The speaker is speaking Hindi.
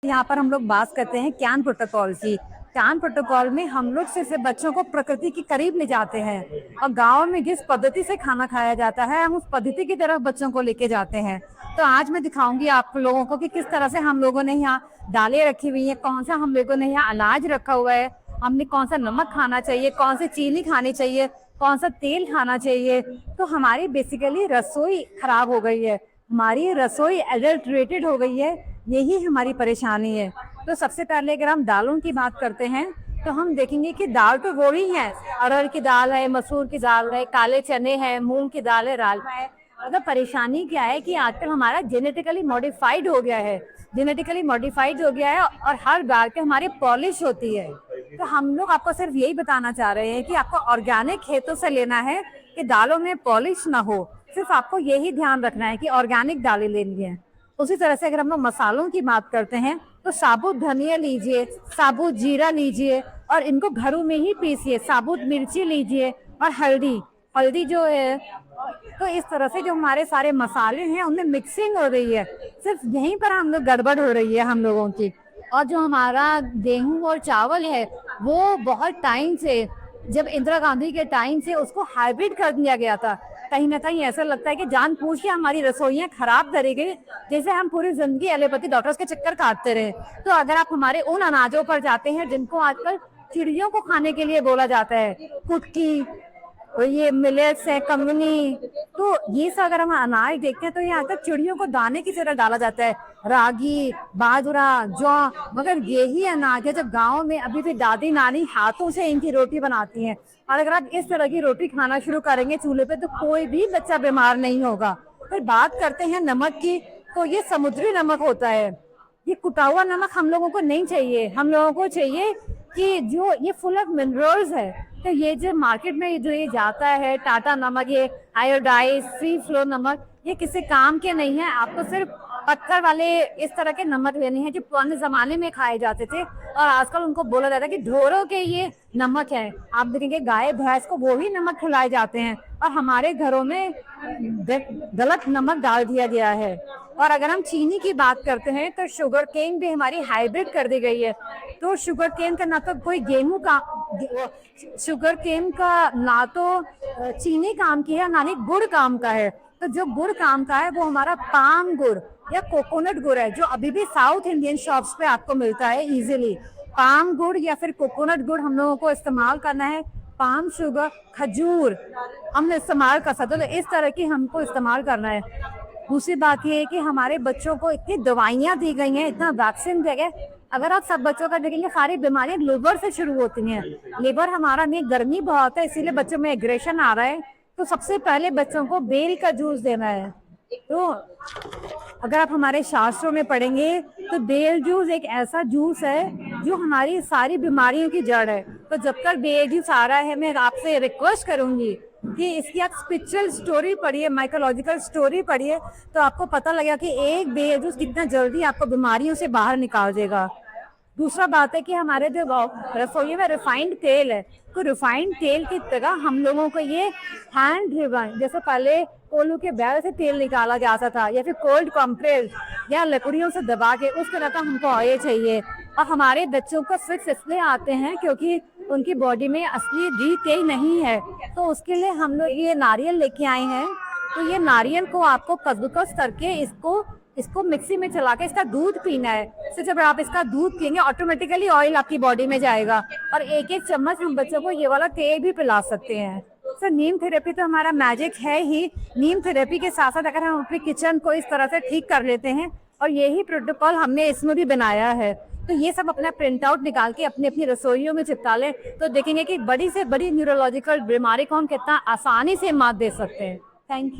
यहाँ पर हम लोग बात करते हैं कैन प्रोटोकॉल की। कैन प्रोटोकॉल में हम लोग सिर्फ बच्चों को प्रकृति के करीब ले जाते हैं और गांव में जिस पद्धति से खाना खाया जाता है हम उस पद्धति की तरफ बच्चों को लेके जाते हैं। तो आज मैं दिखाऊंगी आप लोगों को कि किस तरह से हम लोगों ने यहाँ दालें रखी हुई है, कौन सा हम लोगों ने यहाँ अनाज रखा हुआ है, हमने कौन सा नमक खाना चाहिए, कौन सी चीनी खानी चाहिए, कौन सा तेल खाना चाहिए। तो हमारी बेसिकली रसोई खराब हो गई है, हमारी रसोई एडल्ट्रेटेड हो गई है, यही हमारी परेशानी है। तो सबसे पहले अगर हम दालों की बात करते हैं तो हम देखेंगे कि दाल तो वो ही है, अरहर की दाल है, मसूर की दाल है, काले चने हैं, मूंग की दाल है, राजमा है। मतलब परेशानी क्या है कि आजकल हमारा जेनेटिकली मॉडिफाइड हो गया है, जेनेटिकली मॉडिफाइड हो गया है और हर दाल पे हमारी पॉलिश होती है। तो हम लोग आपको सिर्फ यही बताना चाह रहे हैं कि आपको ऑर्गेनिक खेतों से लेना है कि दालों में पॉलिश ना हो, सिर्फ आपको यही ध्यान रखना है कि ऑर्गेनिक दालें लेनी है। उसी तरह से अगर हम लोग मसालों की बात करते हैं तो साबुत धनिया लीजिए, साबुत जीरा लीजिए और इनको घरों में ही पीसिए, साबुत मिर्ची लीजिए और हल्दी जो है। तो इस तरह से जो हमारे सारे मसाले हैं उनमें मिक्सिंग हो रही है, सिर्फ यहीं पर हम लोग गड़बड़ हो रही है हम लोगों की। और जो हमारा गेहूं और चावल है वो बहुत टाइम से, जब इंदिरा गांधी के टाइम से उसको हाइब्रिड कर दिया गया था। कहीं ना कहीं ऐसा लगता है कि जानबूझ के हमारी रसोइयाँ खराब करी गई, जैसे हम पूरी जिंदगी एलोपैथी डॉक्टर्स के चक्कर काटते रहे। तो अगर आप हमारे उन अनाजों पर जाते हैं जिनको आजकल चिड़ियों को खाने के लिए बोला जाता है, कुटकी, और ये मिलेट्स है, कंगनी, तो ये सब अगर हम अनाज देखते हैं तो यहाँ तक चिड़ियों को दाने की तरह डाला जाता है, रागी, बाजरा, जौ। मगर यही अनाज है जब गांव में अभी भी दादी नानी हाथों से इनकी रोटी बनाती हैं। और अगर आप इस तरह की रोटी खाना शुरू करेंगे चूल्हे पे तो कोई भी बच्चा बीमार नहीं होगा। फिर बात करते हैं नमक की, तो ये समुद्री नमक होता है, ये कुटा हुआ नमक हम लोगों को नहीं चाहिए। हम लोगों को चाहिए कि जो ये फुल ऑफ मिनरल्स है। तो ये जो मार्केट में जो ये जाता है टाटा नमक, ये आयोडाइज फ्री फ्लो नमक, ये किसी काम के नहीं है। आपको सिर्फ पत्थर वाले इस तरह के नमक लेने हैं जो पुराने जमाने में खाए जाते थे और आजकल उनको बोला जाता है कि ढोरों के ये नमक है। आप देखेंगे गाय भैंस को वो ही नमक खिलाए जाते हैं और हमारे घरों में गलत नमक डाल दिया गया है। और अगर हम चीनी की बात करते हैं तो शुगर केन भी हमारी हाइब्रिड कर दी गई है। तो शुगर केन का ना तो कोई गेहूं का, शुगर केन का ना तो चीनी काम की है ना ही गुड़ काम का है। तो जो गुड़ काम का है वो हमारा पाम गुड़ या कोकोनट गुड़ है, जो अभी भी साउथ इंडियन शॉप्स पे आपको मिलता है इजीली। पाम गुड़ या फिर कोकोनट गुड़ हम लोगों को इस्तेमाल करना है। पाम शुगर, खजूर हमने इस्तेमाल कर सकते, तो इस तरह की हमको इस्तेमाल करना है। दूसरी बात ये है कि हमारे बच्चों को इतनी दवाइयाँ दी गई हैं, इतना वैक्सीन दिया गया। अगर आप सब बच्चों का देखेंगे सारी बीमारियां लिवर से शुरू होती हैं। लिवर हमारा में गर्मी बहुत है इसीलिए बच्चों में एग्रेशन आ रहा है। तो सबसे पहले बच्चों को बेल का जूस देना है। तो अगर आप हमारे शास्त्रों में पढ़ेंगे तो बेल जूस एक ऐसा जूस है जो हमारी सारी बीमारियों की जड़ है। तो जब तक बेल जूस आ रहा है मैं आपसे रिक्वेस्ट करूंगी कि इसकी आप स्पिरिचुअल स्टोरी पढ़िए, माइकोलॉजिकल स्टोरी पढ़िए, तो आपको पता लगेगा कि एक बेल जूस कितना जल्दी आपको बीमारियों से बाहर निकाल देगा। दूसरा बात है कि हमारे जो रसोई में रिफाइंड तेल है, तो रिफाइंड तेल की तरह हम लोगों को ये हैंड ड्रिवन, जैसे पहले कोल्हू के बैल से तेल निकाला जाता था या फिर कोल्ड कंप्रेस या लकड़ियों से दबा के, उस तरह का हमको ऑयल चाहिए। और हमारे बच्चों को फिक्स इसलिए आते हैं क्योंकि उनकी बॉडी में असली घी तेल नहीं है। तो उसके लिए हम लोग ये नारियल लेके आए हैं। तो ये नारियल को आपको कद्दूकस करके इसको मिक्सी में चला के इसका दूध पीना है। तो जब आप इसका दूध पियेंगे ऑटोमेटिकली ऑयल आपकी बॉडी में जाएगा। और एक एक चम्मच हम बच्चों को ये वाला तेल भी पिला सकते हैं। तो नीम थेरेपी तो हमारा मैजिक है ही। नीम थेरेपी के साथ साथ अगर हम अपने किचन को इस तरह से ठीक कर लेते हैं, और यही प्रोटोकॉल हमने इसमें भी बनाया है, तो ये सब अपना प्रिंट आउट निकाल के अपनी अपनी रसोइयों में चिपका लें तो देखेंगे कि बड़ी से बड़ी न्यूरोलॉजिकल बीमारी को हम कितना आसानी से मात दे सकते हैं। Thank you.